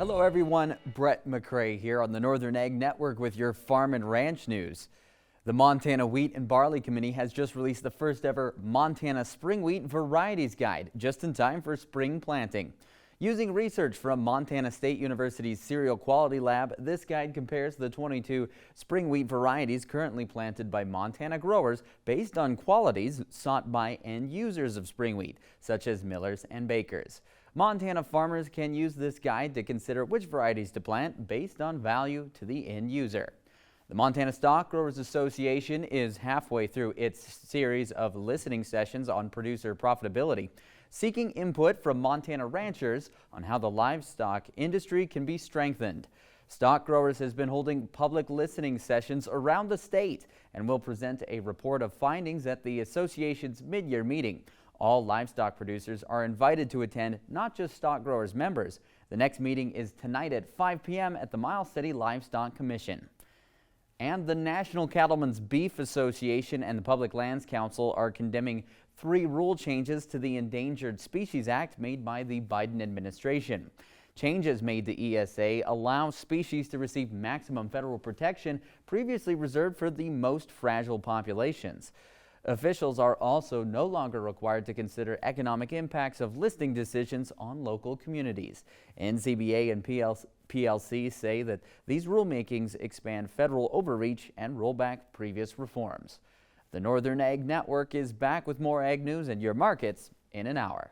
Hello everyone, Brett McRae here on the Northern Ag Network with your farm and ranch news. The Montana Wheat and Barley Committee has just released the first ever Montana Spring Wheat Varieties Guide, just in time for spring planting. Using research from Montana State University's Cereal Quality Lab, this guide compares the 22 spring wheat varieties currently planted by Montana growers based on qualities sought by end users of spring wheat, such as millers and bakers. Montana farmers can use this guide to consider which varieties to plant based on value to the end user. The Montana Stockgrowers Association is halfway through its series of listening sessions on producer profitability, seeking input from Montana ranchers on how the livestock industry can be strengthened. Stockgrowers has been holding public listening sessions around the state and will present a report of findings at the association's mid-year meeting. All livestock producers are invited to attend, not just Stockgrowers members. The next meeting is tonight at 5 p.m. at the Miles City Livestock Commission. And the National Cattlemen's Beef Association and the Public Lands Council are condemning 3 rule changes to the Endangered Species Act made by the Biden administration. Changes made to ESA allow species to receive maximum federal protection previously reserved for the most fragile populations. Officials are also no longer required to consider economic impacts of listing decisions on local communities. NCBA and PLC say that these rulemakings expand federal overreach and roll back previous reforms. The Northern Ag Network is back with more ag news and your markets in an hour.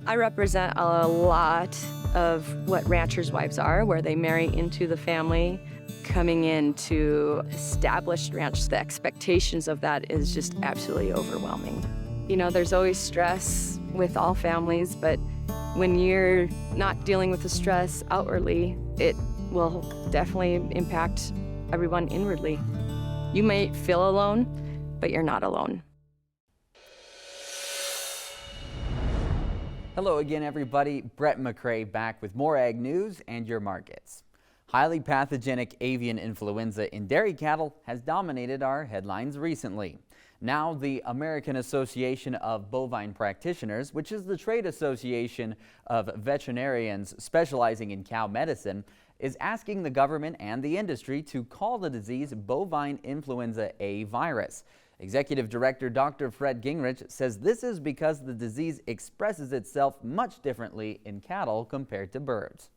I represent a lot of what ranchers' wives are, where they marry into the family. Coming into established ranch, the expectations of that is just absolutely overwhelming. You know, there's always stress with all families, but when you're not dealing with the stress outwardly, it will definitely impact everyone inwardly. You may feel alone, but you're not alone. Hello again, everybody. Brett McRae back with more ag news and your markets. Highly pathogenic avian influenza in dairy cattle has dominated our headlines recently. Now, the American Association of Bovine Practitioners, which is the trade association of veterinarians specializing in cow medicine, is asking the government and the industry to call the disease bovine influenza A virus. Executive Director Dr. Fred Gingrich says this is because the disease expresses itself much differently in cattle compared to birds.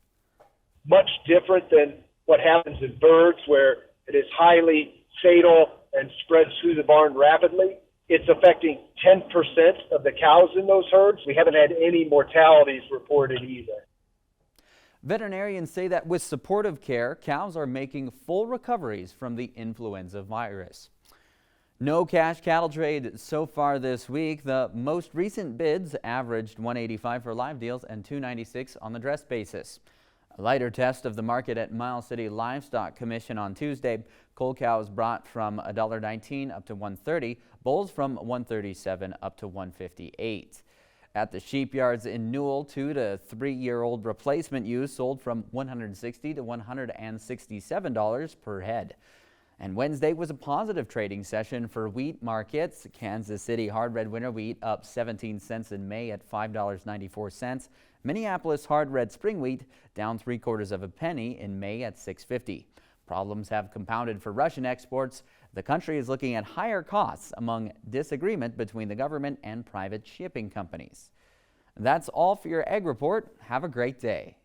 Much different than what happens in birds, where it is highly fatal and spreads through the barn rapidly. It's affecting 10% of the cows in those herds. We haven't had any mortalities reported either. Veterinarians say that with supportive care, cows are making full recoveries from the influenza virus. No cash cattle trade so far this week. The most recent bids averaged $185 for live deals and $296 on the dress basis. A lighter test of the market at Miles City Livestock Commission on Tuesday. Cull cows brought from $1.19 up to $1.30, bulls from $1.37 up to $1.58. At the sheep yards in Newell, 2 to 3-year-old replacement ewes sold from $160 to $167 per head. And Wednesday was a positive trading session for wheat markets. Kansas City hard red winter wheat up 17 cents in May at $5.94. Minneapolis hard red spring wheat down 3/4 penny in May at $6.50. Problems have compounded for Russian exports. The country is looking at higher costs among disagreement between the government and private shipping companies. That's all for your Ag Report. Have a great day.